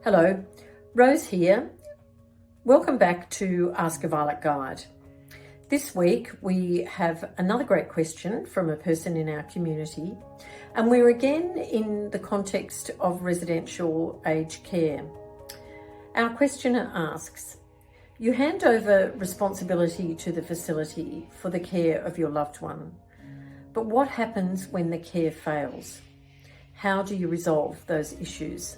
Hello, Rose here. Welcome back to Ask a Violet Guide. This week we have another great question from a person in our community, and we're again in the context of residential aged care. Our questioner asks, you hand over responsibility to the facility for the care of your loved one, but what happens when the care fails? How do you resolve those issues?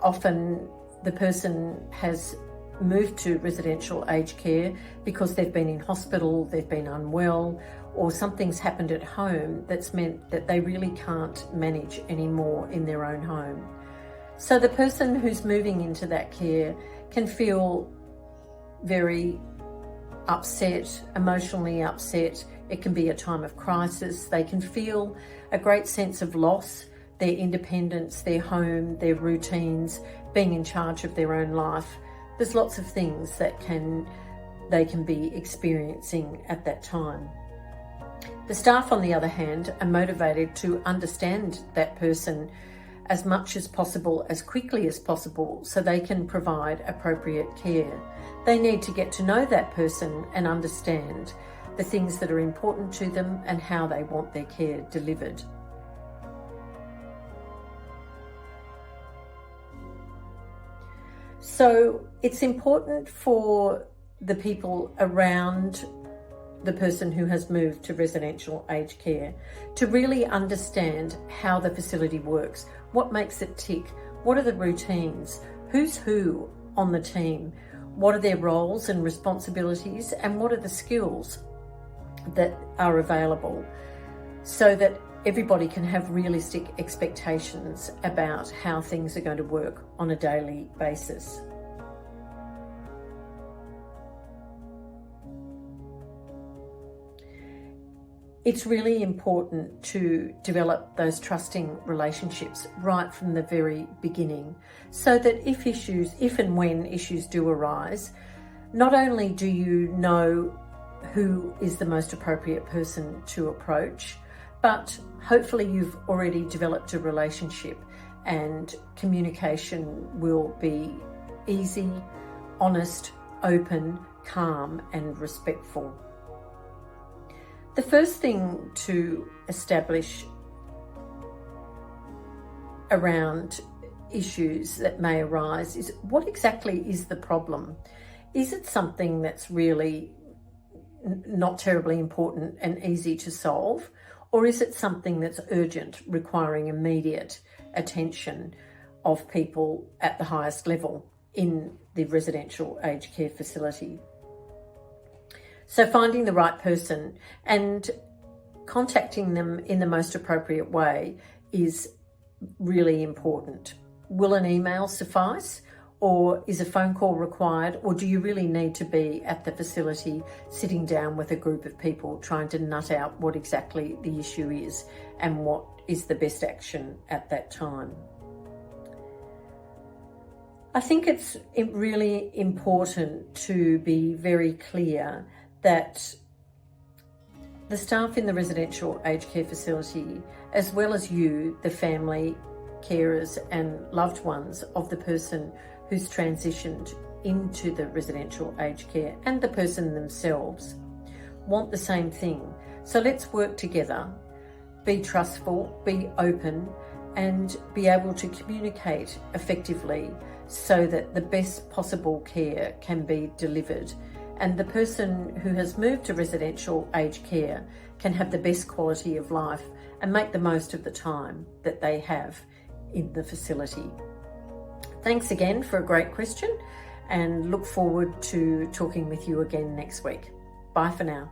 Often the person has moved to residential aged care because they've been in hospital, they've been unwell, or something's happened at home that's meant that they really can't manage anymore in their own home. So the person who's moving into that care can feel very upset, emotionally upset. It can be a time of crisis. They can feel a great sense of loss, their independence, their home, their routines, being in charge of their own life. There's lots of things that they can be experiencing at that time. The staff, on the other hand, are motivated to understand that person as much as possible, as quickly as possible, so they can provide appropriate care. They need to get to know that person and understand the things that are important to them and how they want their care delivered. So it's important for the people around the person who has moved to residential aged care to really understand how the facility works, what makes it tick, what are the routines, who's who on the team, what are their roles and responsibilities, and what are the skills that are available, so that everybody can have realistic expectations about how things are going to work on a daily basis. It's really important to develop those trusting relationships right from the very beginning, so that if and when issues do arise, not only do you know who is the most appropriate person to approach, but hopefully you've already developed a relationship and communication will be easy, honest, open, calm, and respectful. The first thing to establish around issues that may arise is, what exactly is the problem? Is it something that's really not terribly important and easy to solve? Or is it something that's urgent, requiring immediate attention of people at the highest level in the residential aged care facility? So finding the right person and contacting them in the most appropriate way is really important. Will an email suffice, or is a phone call required, or do you really need to be at the facility sitting down with a group of people trying to nut out what exactly the issue is and what is the best action at that time? I think it's really important to be very clear that the staff in the residential aged care facility, as well as you, the family, carers and loved ones of the person who's transitioned into the residential aged care, and the person themselves, want the same thing. So let's work together, be trustful, be open, and be able to communicate effectively so that the best possible care can be delivered, and the person who has moved to residential aged care can have the best quality of life and make the most of the time that they have in the facility. Thanks again for a great question, and look forward to talking with you again next week. Bye for now.